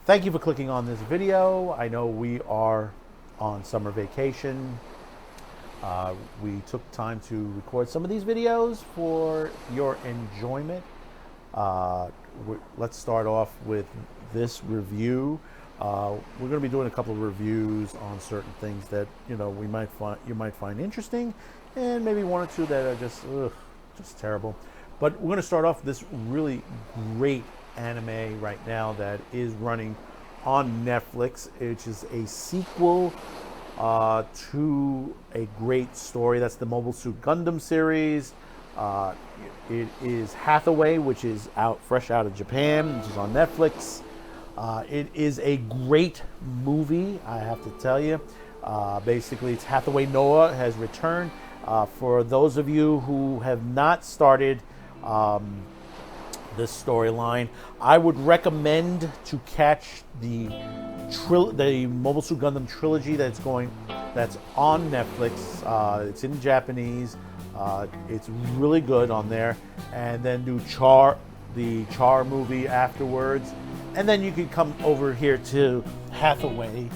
Thank you for clicking on this video. I know we are on summer vacation. We took time to record some of these videos for your enjoyment. Let's start off with this review. We're going to be doing a couple of reviews on certain things that you might find interesting, and maybe one or two that are just terrible. But we're going to start off this really great anime right now that is running on Netflix, which is a sequel to a great story. That's the Mobile Suit Gundam series. It is Hathaway, which is fresh out of Japan, which is on Netflix. It is a great movie, I have to tell you. Basically, it's Hathaway Noah has returned. For those of you who have not started this storyline, I would recommend to catch the Mobile Suit Gundam trilogy that's on Netflix. It's in Japanese. It's really good on there, and then do the Char movie afterwards, and then you can come over here to Hathaway.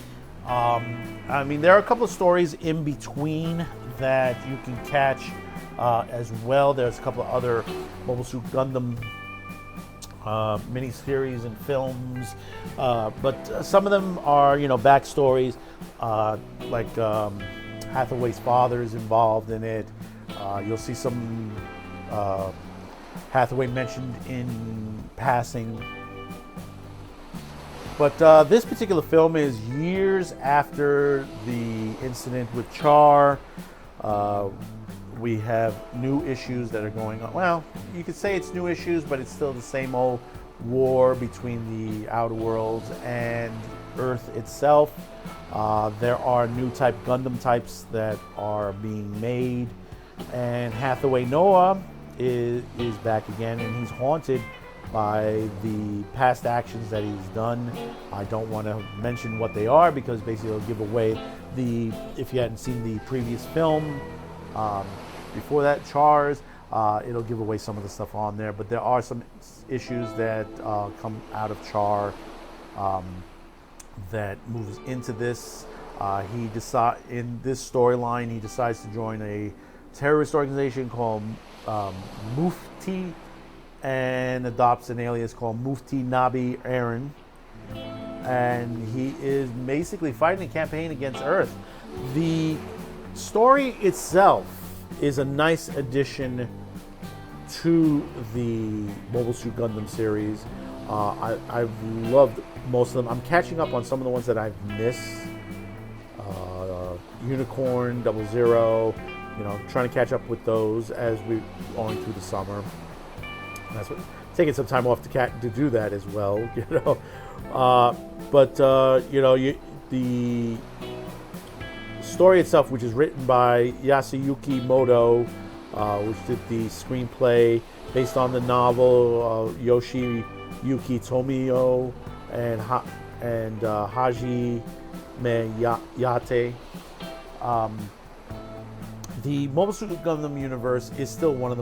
I mean, there are a couple of stories in between that you can catch as well. There's a couple of other Mobile Suit Gundam miniseries and films, but some of them are, backstories, like Hathaway's father is involved in it. You'll see some Hathaway mentioned in passing. But this particular film is years after the incident with Char. We have new issues that are going on. Well, you could say it's new issues, but it's still the same old war between the Outer Worlds and Earth itself. There are new Gundam types that are being made, and Hathaway Noah is back again, and he's haunted by the past actions that he's done. I don't want to mention what they are because basically it'll give away if you hadn't seen the previous film before that, Char's, it'll give away some of the stuff on there. But there are some issues that come out of Char that moves into this. In this storyline, he decides to join a terrorist organization called Mufti, and adopts an alias called Mufti Nabi Aaron. And he is basically fighting a campaign against Earth. The story itself is a nice addition to the Mobile Suit Gundam series. I've loved most of them. I'm catching up on some of the ones that I've missed. Unicorn, 00, trying to catch up with those as we're going through the summer. That's what, taking some time off to do that as well, the story itself, which is written by Yasuyuki Moto, which did the screenplay based on the novel Yoshiyuki Tomio and Haji Meyate. The Mobile Suit Gundam universe is still one of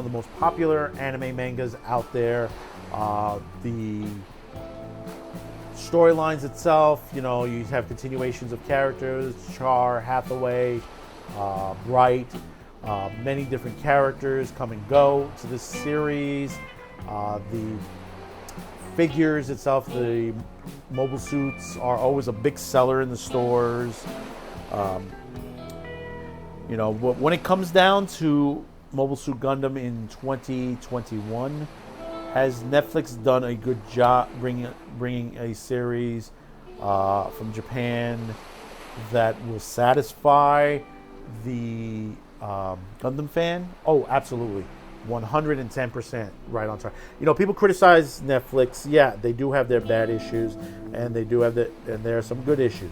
the most popular anime mangas out there. The storylines itself, you have continuations of characters: Char, Hathaway, Bright. Many different characters come and go to this series. The figures itself, the mobile suits, are always a big seller in the stores. When it comes down to Mobile Suit Gundam in 2021, has Netflix done a good job bringing a series from Japan that will satisfy the Gundam fan? Oh, absolutely. 110% right on track. People criticize Netflix. Yeah, they do have their bad issues, and there are some good issues.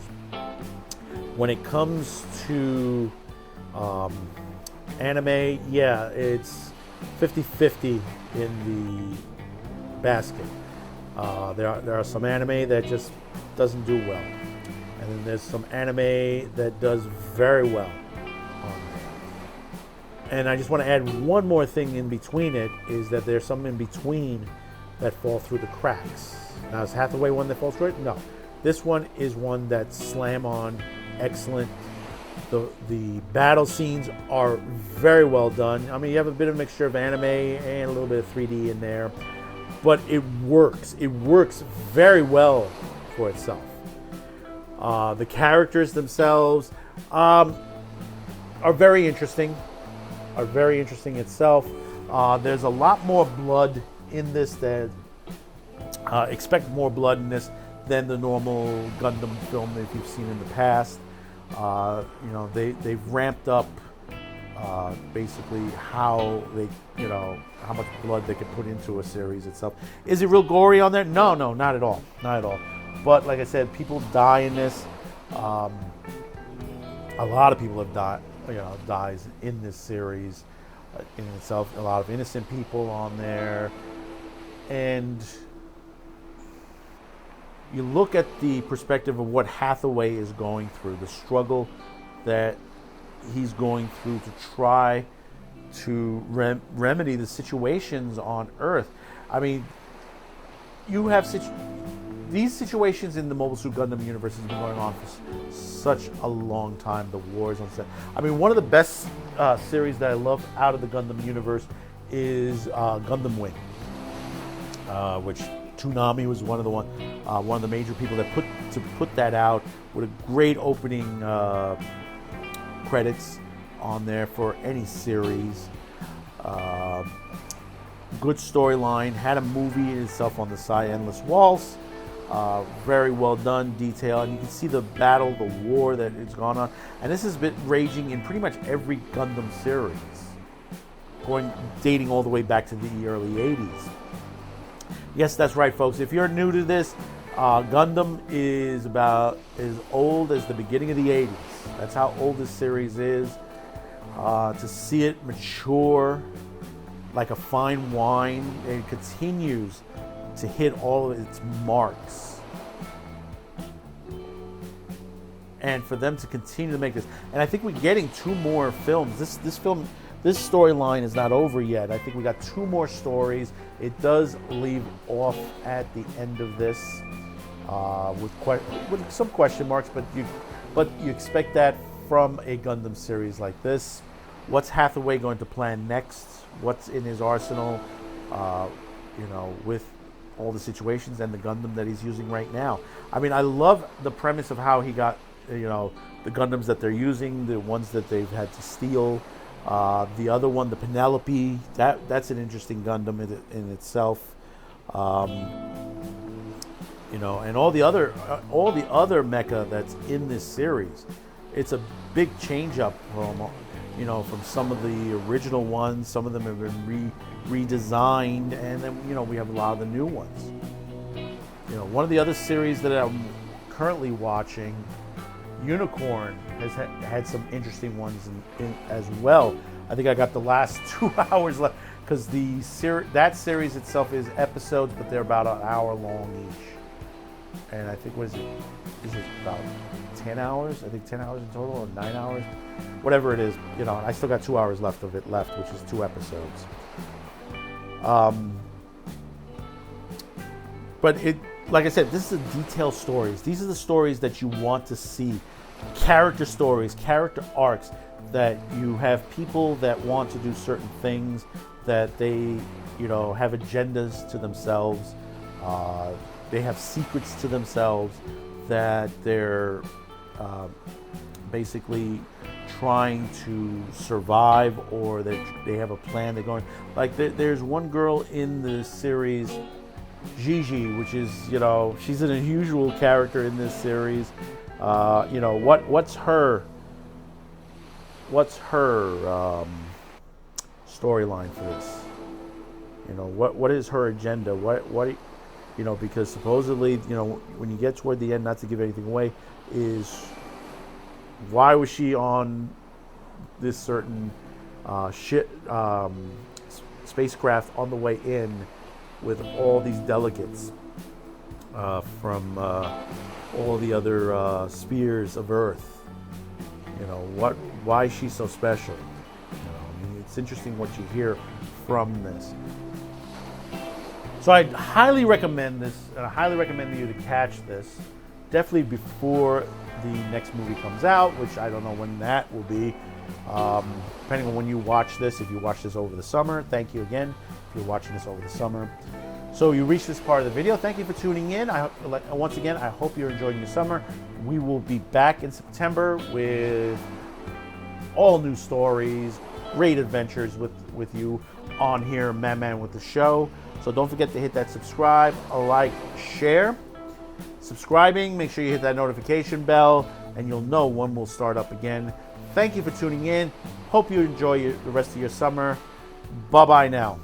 When it comes to anime, yeah, it's 50-50 in the basket. There are some anime that just doesn't do well, and then there's some anime that does very well on there. And I just want to add one more thing in between it, is that there's some in between that fall through the cracks. Now, is Hathaway one that falls through it? No. This one is one that's slam on, excellent. The battle scenes are very well done. I mean, you have a bit of a mixture of anime and a little bit of 3D in there, but it works. It works very well for itself. The characters themselves are very interesting. Itself. There's a lot more blood in this. Expect more blood in this than the normal Gundam film that you've seen in the past. They've ramped up basically how how much blood they can put into a series itself. Is it real gory on there? No, not at all. But like I said, people die in this. A lot of people have dies in this series in itself. A lot of innocent people on there, and you look at the perspective of what Hathaway is going through, the struggle that he's going through to try to remedy the situations on Earth. I mean, you have these situations in the Mobile Suit Gundam universe has been going on for such a long time. The wars on set. I mean, one of the best series that I love out of the Gundam universe is Gundam Wing, which Toonami was one of the major people that put that out with a great opening credits on there for any series. Good storyline. Had a movie in itself on the side, Endless Waltz. Very well done, detail, and you can see the battle, the war that it's gone on. And this has been raging in pretty much every Gundam series, dating all the way back to the early 80s. Yes, that's right, folks. If you're new to this, Gundam is about as old as the beginning of the 80s. That's how old this series is. To see it mature like a fine wine, it continues to hit all of its marks. And for them to continue to make this, and I think we're getting 2 more films. This storyline is not over yet. I think we got 2 more stories. It does leave off at the end of this with some question marks, but you expect that from a Gundam series like this. What's Hathaway going to plan next? What's in his arsenal? With all the situations and the Gundam that he's using right now. I mean, I love the premise of how he got, the Gundams that they're using, the ones that they've had to steal. The other one, the Penelope, that's an interesting Gundam in itself. And all the other mecha that's in this series. It's a big change up from some of the original ones. Some of them have been redesigned, and then we have a lot of the new ones. One of the other series that I'm currently watching, Unicorn, has had some interesting ones in as well. I think I got the last 2 hours left because that series itself is episodes, but they're about an hour long each. And I think is it about 10 hours? I think 10 hours in total, or 9 hours, whatever it is. I still got 2 hours left, which is 2 episodes. But like I said, this is the detailed stories. These are the stories that you want to see. Character stories, character arcs, that you have people that want to do certain things, that they, have agendas to themselves. They have secrets to themselves that they're basically trying to survive, or they have a plan. They're going, like there's one girl in the series, Gigi, which is, she's an unusual character in this series. What's her storyline for this? What is her agenda? What because supposedly, when you get toward the end, not to give anything away, is why was she on this certain spacecraft on the way in with all these delegates from all the other spheres of Earth? Why is she so special? It's interesting what you hear from this. So I highly recommend this, and I highly recommend you to catch this definitely before the next movie comes out, which I don't know when that will be. Depending on when you watch this, if you watch this over the summer, thank you again if you're watching this over the summer. So you reached this part of the video. Thank you for tuning in. Once again, I hope you're enjoying your summer. We will be back in September with all new stories, great adventures with you on here, Man with the Show. So don't forget to hit that subscribe, like, share. Subscribing, make sure you hit that notification bell, and you'll know when we'll start up again. Thank you for tuning in. Hope you enjoy the rest of your summer. Bye-bye now.